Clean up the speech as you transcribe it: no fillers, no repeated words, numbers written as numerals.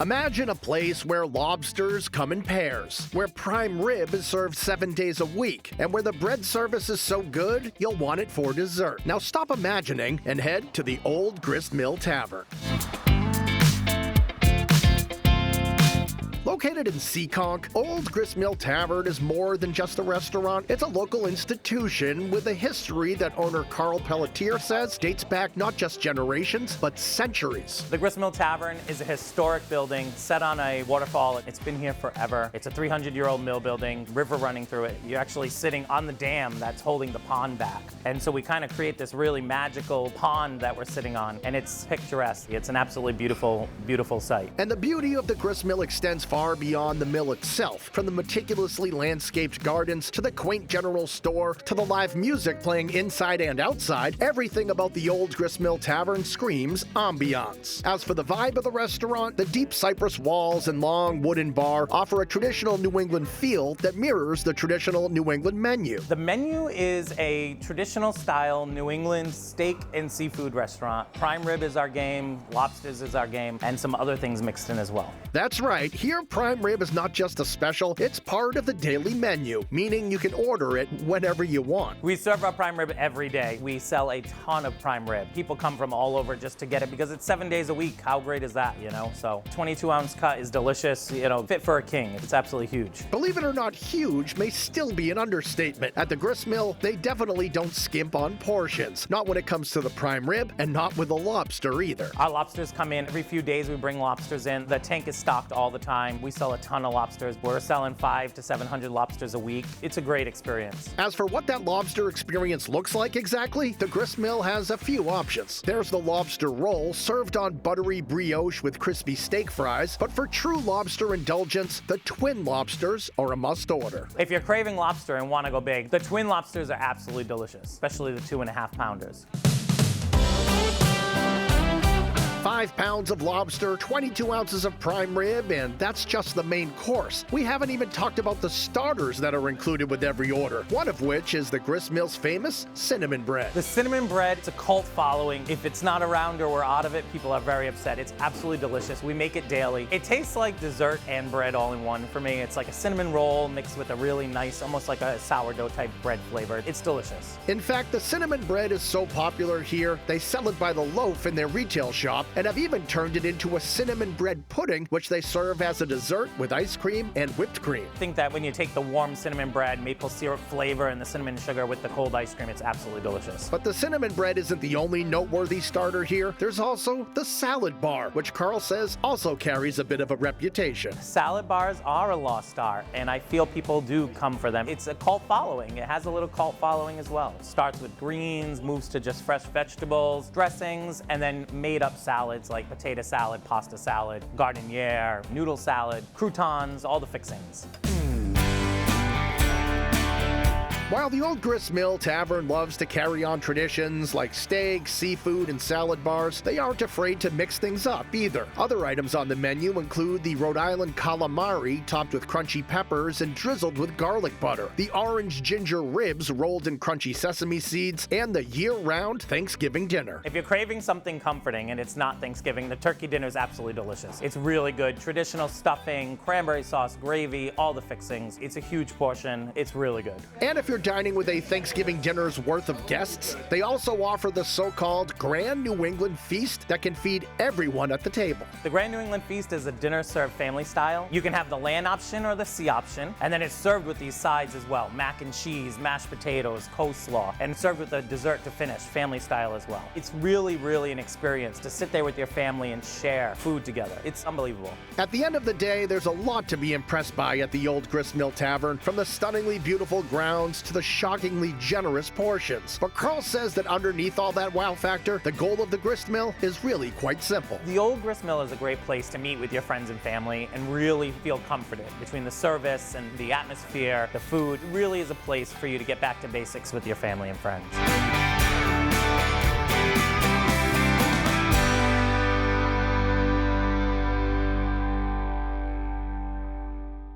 Imagine a place where lobsters come in pairs, where prime rib is served 7 days a week, and where the bread service is so good you'll want it for dessert. Now stop imagining and head to the Old Grist Mill Tavern. Located in Seekonk, Old Grist Mill Tavern is more than just a restaurant. It's a local institution with a history that owner Carl Pelletier says dates back not just generations, but centuries. The Grist Mill Tavern is a historic building set on a waterfall. It's been here forever. It's a 300-year-old mill building, river running through it. You're actually sitting on the dam that's holding the pond back. And so we kind of create this really magical pond that we're sitting on, and it's picturesque. It's an absolutely beautiful, beautiful sight. And the beauty of the Grist Mill extends far beyond the mill itself, from the meticulously landscaped gardens to the quaint general store to the live music playing inside and outside. Everything about the Old Grist Mill Tavern screams ambiance. As for the vibe of the restaurant, the deep cypress walls and long wooden bar offer a traditional New England feel that mirrors the traditional New England menu. The menu is a traditional style New England steak and seafood restaurant. Prime rib is our game, lobsters is our game, and some other things mixed in as well. That's right. Here, prime rib is not just a special, it's part of the daily menu, meaning you can order it whenever you want. We serve our prime rib every day. We sell a ton of prime rib. People come from all over just to get it because it's 7 days a week. How great is that, you know? So 22-ounce cut is delicious, you know, fit for a king. It's absolutely huge. Believe it or not, huge may still be an understatement. At the Grist Mill, they definitely don't skimp on portions. Not when it comes to the prime rib, and not with the lobster either. Our lobsters come in every few days. We bring lobsters in. The tank is stocked all the time. We sell a ton of lobsters. We're selling 500 to 700 lobsters a week. It's a great experience. As for what that lobster experience looks like exactly, the Grist Mill has a few options. There's the lobster roll, served on buttery brioche with crispy steak fries, but for true lobster indulgence, the twin lobsters are a must order. If you're craving lobster and want to go big, the twin lobsters are absolutely delicious, especially the 2.5 pounders. 5 pounds of lobster, 22 ounces of prime rib, and that's just the main course. We haven't even talked about the starters that are included with every order, one of which is the Grist Mill's famous cinnamon bread. The cinnamon bread, it's a cult following. If it's not around or we're out of it, people are very upset. It's absolutely delicious. We make it daily. It tastes like dessert and bread all in one for me. It's like a cinnamon roll mixed with a really nice, almost like a sourdough type bread flavor. It's delicious. In fact, the cinnamon bread is so popular here, they sell it by the loaf in their retail shop, and have even turned it into a cinnamon bread pudding, which they serve as a dessert with ice cream and whipped cream. I think that when you take the warm cinnamon bread, maple syrup flavor, and the cinnamon sugar with the cold ice cream, it's absolutely delicious. But the cinnamon bread isn't the only noteworthy starter here. There's also the salad bar, which Carl says also carries a bit of a reputation. Salad bars are a lost art, and I feel people do come for them. It's a cult following. It has a little cult following as well. It starts with greens, moves to just fresh vegetables, dressings, and then made up salads like potato salad, pasta salad, gardenier, noodle salad, croutons, all the fixings. While the Old Grist Mill Tavern loves to carry on traditions like steak, seafood, and salad bars, they aren't afraid to mix things up either. Other items on the menu include the Rhode Island calamari topped with crunchy peppers and drizzled with garlic butter, the orange ginger ribs rolled in crunchy sesame seeds, and the year-round Thanksgiving dinner. If you're craving something comforting and it's not Thanksgiving, the turkey dinner is absolutely delicious. It's really good. Traditional stuffing, cranberry sauce, gravy, all the fixings. It's a huge portion. It's really good. And if you're dining with a Thanksgiving dinner's worth of guests, they also offer the so-called Grand New England Feast that can feed everyone at the table. The Grand New England Feast is a dinner served family style. You can have the land option or the sea option, and then it's served with these sides as well. Mac and cheese, mashed potatoes, coleslaw, and served with a dessert to finish, family style as well. It's really, really an experience to sit there with your family and share food together. It's unbelievable. At the end of the day, there's a lot to be impressed by at the Old Grist Mill Tavern, from the stunningly beautiful grounds to the shockingly generous portions. But Carl says that underneath all that wow factor, the goal of the Grist Mill is really quite simple. The Old Grist Mill is a great place to meet with your friends and family and really feel comforted. Between the service and the atmosphere, the food, it really is a place for you to get back to basics with your family and friends.